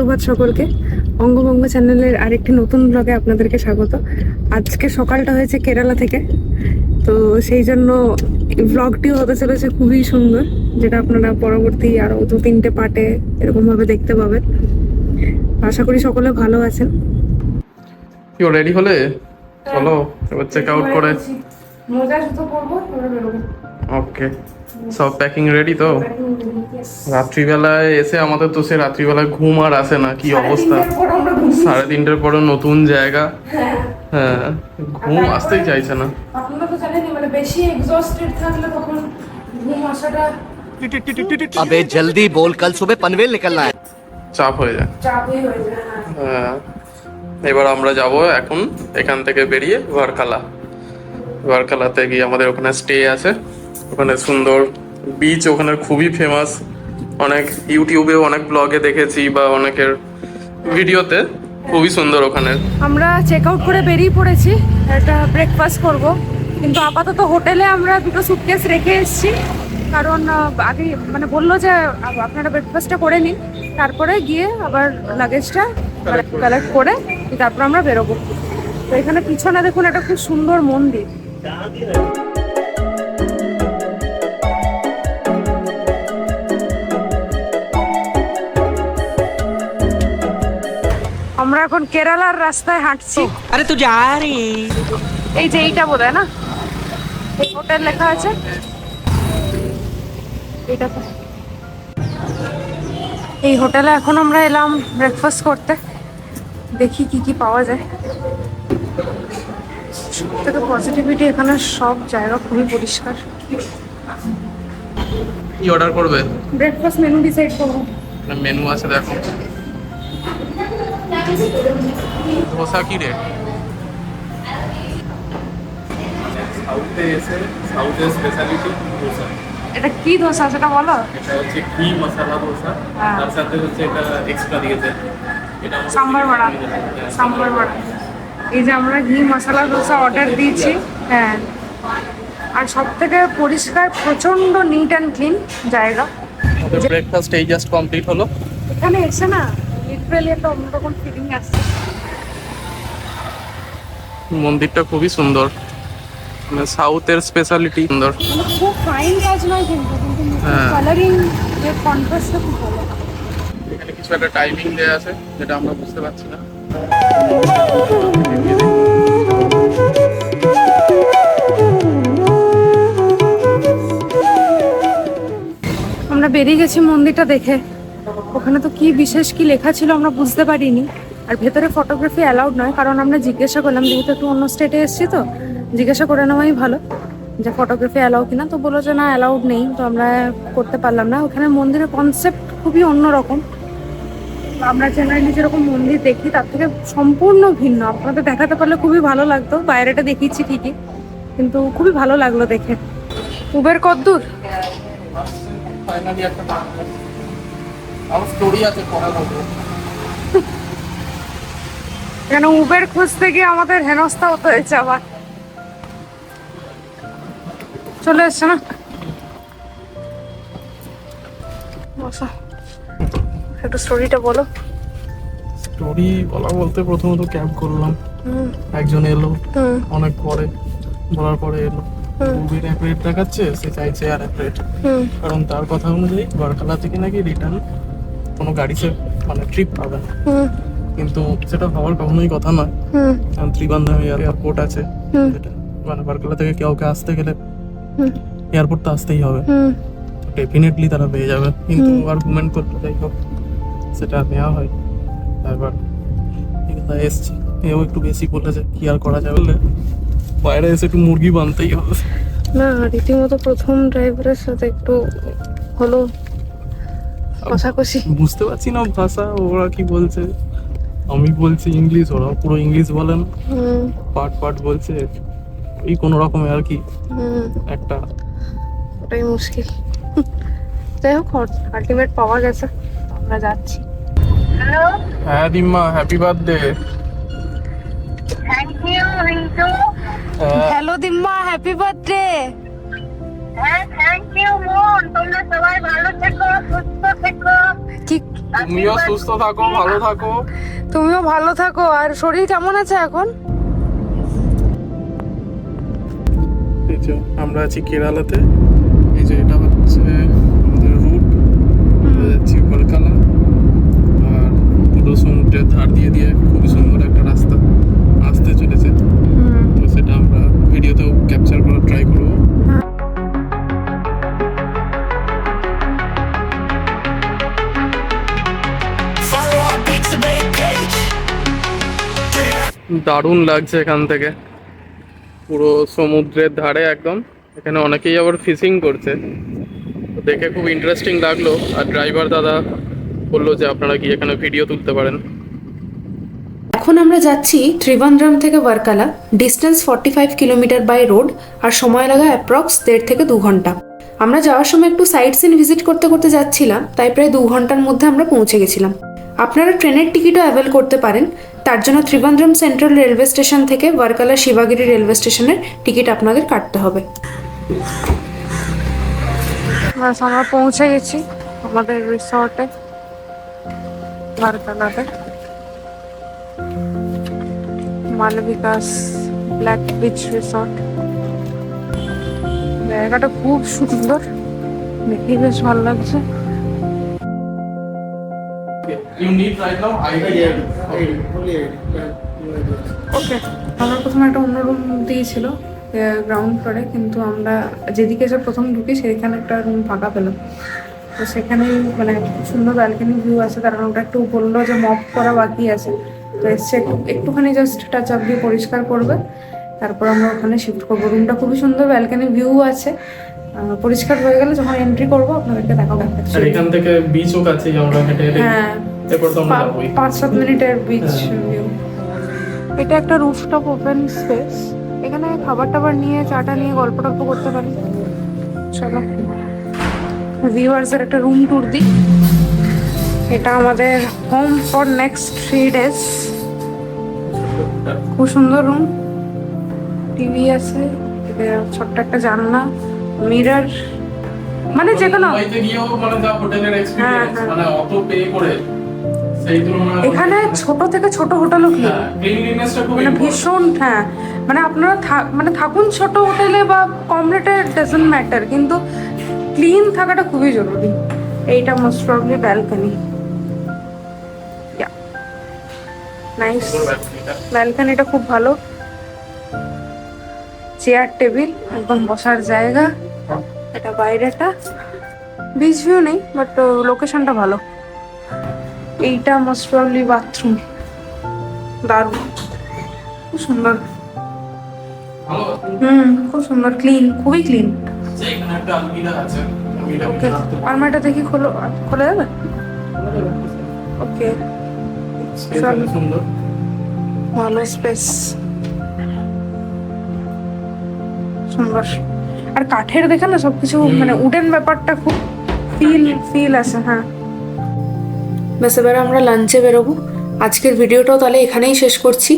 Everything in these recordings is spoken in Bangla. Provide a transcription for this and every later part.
সুপ্রভাত সকলকে। অঙ্গভঙ্গ চ্যানেলের আরেকটি নতুন ব্লগে আপনাদেরকে স্বাগত। আজকে সকালটা হয়েছে কেরালা থেকে, তো সেই জন্য ব্লগটিও হতে চলেছে খুবই সুন্দর, যেটা আপনারা পরবর্তী আরো 2-3টে পার্টে এরকম ভাবে দেখতে পাবেন। আশা করি সকলে ভালো আছেন। কি রেডি হলে চলো এবার চেক আউট করে মোজা জুতো পরবো, এবারে বেরোবো। ওকে, সব প্যাকিং রেডি তো? রাত্রিবেলায় এসে আমাদের তো সে রাত্রিবেলায় ঘুম আর আসে না, কি অবস্থা। 3:30 পরে নতুন জায়গা, হ্যাঁ ঘুম আসতেই চাইছে না। আপনারা তো জানেনই, মানে বেশি এক্সস্টেড থাকলে তখন ঘুম আসাটা अबे जल्दी बोल, कल सुबह पनवेल निकलना है। চাপ হয়ে যায়। চাপই হয়ে যায়। হ্যাঁ, এবার আমরা যাব এখন এখান থেকে বেরিয়ে ভারকালা। ভারকালাতে গিয়ে আমাদের ওখানে স্টে আছে, ওখানে সুন্দর বিচ, ওখানে খুবই ফেমাস। অনেক ইউটিউবে অনেক ব্লগে দেখেছি বা অনেকের ভিডিওতে, খুবই সুন্দর ওখানে। আমরা চেক আউট করে বেরিয়ে পড়েছি, একটা ব্রেকফাস্ট করব, কিন্তু আপাতত হোটেলে আমরা দুটো সুটকেস রেখে এসেছি, কারণ আগে মানে বললো যে আপনারা ব্রেকফাস্টটা করে নিন, তারপরে গিয়ে আবার লাগেজটা কালেক্ট করে তারপর আমরা বেরোবো। তো এখানে পিছনে দেখুন একটা খুব সুন্দর মন্দির। আমরা এখন কেরালার রাস্তায় হাঁটছি। अरे तू जा रही এই যে এইটা বোধহয় না, হোটেল লেখা আছে এইটা তো। এই হোটেলে এখন আমরা এলাম ব্রেকফাস্ট করতে, দেখি কি কি পাওয়া যায়। সবথেকে পজিটিভিটি এখানে, সব জায়গা খুবই পরিষ্কার। কি অর্ডার করবে? ব্রেকফাস্ট মেনু ডিসাইড করবো। মেনু আছে দেখো। ধোসা কি রেট? সাউথের স্পেশালিটি ধোসা। এটা কি ধোসা সেটা বলো। এটা হচ্ছে ঘি মশলা ধোসা, তার সাথে হচ্ছে এটা এক্সট্রা দিয়েছে, এটা সাম্বার বড়া। সাম্বার বড়া, এই যে আমরা ঘি মশলা ধোসা অর্ডার দিয়েছি। হ্যাঁ, আর সব থেকে পরিষ্কার, প্রচন্ড নিট অ্যান্ড ক্লিন জায়গা। আমাদের ব্রেকফাস্ট এই জাস্ট কমপ্লিট হলো। এখানে এসে না লিটারালি একটা অন্যরকম ফিলিং আসছে। মন্দিরটা খুবই সুন্দর, মানে সাউথের স্পেশালিটি সুন্দর। মানে খুব ফাইন কাজ নয় কিন্তু, হ্যাঁ। কালারিং এর কন্ট্রাস্টটা খুব ভালো। এখানে কিছু একটা টাইমিং দেয়া আছে যেটা আমরা বুঝতে পারছি না। আমরা বেরিয়ে গেছি মন্দিরটা দেখে। ওখানে তো কি বিশেষ কি লেখা ছিল আমরা বুঝতে পারিনি। আর ভেতরে ফটোগ্রাফি অ্যালাউড নয়, কারণ আমরা জিজ্ঞাসা করলাম, যেহেতু একটু অন্য স্টেটে এসেছি তো জিজ্ঞাসা করে নেওয়াই ভালো যে ফটোগ্রাফি অ্যালাউ কিনা। তো বললো যে না, অ্যালাউড নেই, তো আমরা করতে পারলাম না। ওখানে মন্দিরের কনসেপ্ট খুবই অন্যরকম। আমরা জেনারেলি যেরকম মন্দির দেখি তার থেকে সম্পূর্ণ ভিন্ন। আপনাদের দেখাতে পারলে খুবই ভালো লাগতো, বাইরেটা দেখিয়েছি ঠিকই, কিন্তু খুবই ভালো লাগলো দেখে। উবের কতদূর? ফাইনালি একটা আমার স্টোরি আছে পড়া বলবো। এখানে উবের খুঁজতে গিয়ে আমাদের হেনস্থা হতে হয়েছে আবার। চলে এসছে না, বসো, একটু স্টোরিটা বলো। স্টোরি বলা বলতে প্রথমত ক্যাব করলাম, একজন এলো অনেক পরে, বলার পরে এলো। উবের এক রেট দেখাচ্ছে, সে চাইছে আর এক রেট, কারণ তার কথা অনুযায়ী বারকালা থেকে নাকি রিটার্ন কোনো গাড়িতে মানে ট্রিপ পাবে না, কিন্তু সেটা হওয়ার কখনোই কথা নয়। কারণ ত্রিবান্ধব এয়ারপোর্ট আছে, যেটা মানে বারকালা থেকে কাউকে আসতে গেলে এয়ারপোর্ট তো আসতেই হবে, ডেফিনেটলি তারা পেয়ে যাবে, কিন্তু আর্গুমেন্ট করতে যাই হোক সেটা নেওয়া হয়। এবার এসছে, এও একটু বেশি বলেছে, কি আর করা যাবে, বাইরে এসে একটু মুরগি বানতেই হবে। না, রীতিমতো প্রথম ড্রাইভারের সাথে একটু হলো কষাকষি। বুঝতে পারছি না ভাষা, ওরা কি বলছে, আমি বলছি ইংলিশ, ওরা পুরো ইংলিশ বলেন, পার্ট পার্ট বলছে, এই কোনো রকমে আর কি একটা, ওটাই মুশকিল। যাই হোক, আলটিমেট পাওয়া গেছে, আমরা যাচ্ছি। হ্যালো, হ্যাঁ দিম্মা, happy birthday. Thank you Rintu. Hello দিম্মা, হ্যাপি বার্থডে। হ্যাঁ থ্যাংক ইউ মন, তোমরা সবাই ভালো থেকো, সুস্থ থেকো। কি তুমিও সুস্থ থাকো, ভালো থাকো। তুমিও ভালো থাকো। আর শরীর কেমন আছে এখন? এই যে আমরা আছি কেরালাতে। এই যে এটা হচ্ছে আমাদের রুট, আমরা যাচ্ছি ভার্কালা। আর পুরো সমুদ্রের ধার দিয়ে দিয়ে খুবই সুন্দর একটা রাস্তা আসতে চলেছে, তো সেটা আমরা ভিডিওতেও ক্যাপচার করার ট্রাই করবো। দারুণ লাগছে এখান থেকে, পুরো সমুদ্রের ধারে একদম। এখানে অনেকেই আবার ফিশিং করছে, তো দেখে খুব ইন্টারেস্টিং লাগলো। আর ড্রাইভার দাদা বললো যে আপনারা গিয়ে এখানে ভিডিও তুলতে পারেন। এখন আমরা যাচ্ছি ত্রিবান্দ্রম থেকে Varkala. Distance 45 kilometre by road, আর সময় লাগা অ্যাপ্রক্স 1.5 থেকে 2 ঘন্টা। আমরা যাওয়ার সময় একটু সাইট সিন ভিজিট করতে করতে যাচ্ছিলাম, তাই প্রায় 2 ঘন্টার মধ্যে আমরা পৌঁছে গেছিলাম। আপনারা ট্রেনের টিকিটও অ্যাভেল করতে পারেন। তার জন্য ত্রিবান্দ্রম সেন্ট্রাল রেলওয়ে স্টেশন থেকে ভার্কালা শিবাগিরি রেলওয়ে স্টেশনের টিকিট আপনাদের কাটতে হবে। আমরা পৌঁছে গেছি আমাদের রিসর্টে ভার্কালাতে। মালবিকাস ব্ল্যাক বিচ রিসর্ট। জায়গাটা খুব সুন্দর, দেখে বেশ ভালো লাগছে। You need right now ID? ওকে, আমরা প্রথমে একটা অন্য রুম দিয়েছিল গ্রাউন্ড ফ্লোরে, কিন্তু আমরা যেদিকে এসে প্রথম ঢুকি সেখানে একটা রুম ফাঁকা পেলাম। তো সেখানেই মানে খুব সুন্দর ব্যালকনি ভিউ আছে, কারণ ওটা একটু বললো যে মপ করা বাকি আছে। তো এসছে একটুখানি জাস্ট টাচ আপ দিয়ে পরিষ্কার করবে, তারপর আমরা ওখানে শিফট করবো। রুমটা খুবই সুন্দর, ব্যালকনি ভিউ আছে। পরিষ্কার হয়ে গেলে যখন এন্ট্রি করবো আপনাদেরকে দেখাবো। আর এখান থেকে বিচও কাছে, আমরা হেঁটে হেঁটে হ্যাঁ, এরপর তো আমরা যাবোই। 5-7 মিনিটের বিচ ভিউ। এটা একটা রুফটপ ওপেন স্পেস, এখানে খাবার টাবার নিয়ে চাটা নিয়ে গল্প টল্প করতে পারি। চলো ভিউয়ার্সের একটা রুম ট্যুর দিই। এটা আমাদের হোম ফর নেক্সট 3 days। খুব সুন্দর রুম, টিভি আছে, ছোট্ট একটা জানলা, মিরর, মানে যে কোনো মুম্বাইতে গিয়েও মানে যা হোটেলের এক্সপেরিয়েন্স, মানে অত পে করে সেই তুলনায় এখানে ছোট থেকে ছোট হোটেলও কি ক্লিনলিনেসটা খুব মানে ভীষণ। হ্যাঁ, মানে আপনারা মানে থাকুন ছোট হোটেলে বা কম রেটে, ডাজন্ট ম্যাটার, কিন্তু ক্লিন থাকাটা খুবই জরুরি। এইটা মোস্ট প্রবলি ব্যালকনি। নাইস, ব্যালকনিটা খুব ভালো। চেয়ার টেবিল, একদম বসার জায়গা। এটা বাইরেটা বিচ ভিউ নেই, বাট লোকেশনটা ভালো। এইটা মোস্ট প্রবলি বাথরুম। দারুণ, খুব সুন্দর। খুব সুন্দর, ক্লিন, খুবই ক্লিন। এখানে একটা আলমিরা আছে, আলমিরা ওকে, আলমারিটা দেখি খোলা যাবে? ওকে, সুন্দর ভালো স্পেস, সুন্দর। আর কাঠের দেখে না সবকিছু, মানে উডেন ব্যাপারটা খুব ফিল আছে। হ্যাঁ, ব্যাস এবার আমরা লাঞ্চে বেরোবো। আজকের ভিডিওটাও তাহলে এখানেই শেষ করছি।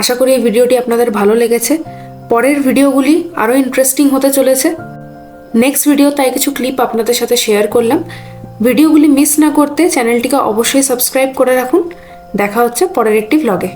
আশা করি এই ভিডিওটি আপনাদের ভালো লেগেছে। পরের ভিডিওগুলি আরও ইন্টারেস্টিং হতে চলেছে। নেক্সট ভিডিও তাই কিছু ক্লিপ আপনাদের সাথে শেয়ার করলাম। ভিডিওগুলি মিস না করতে চ্যানেলটিকে অবশ্যই সাবস্ক্রাইব করে রাখুন। দেখা হচ্ছে পরের একটি ভ্লগে।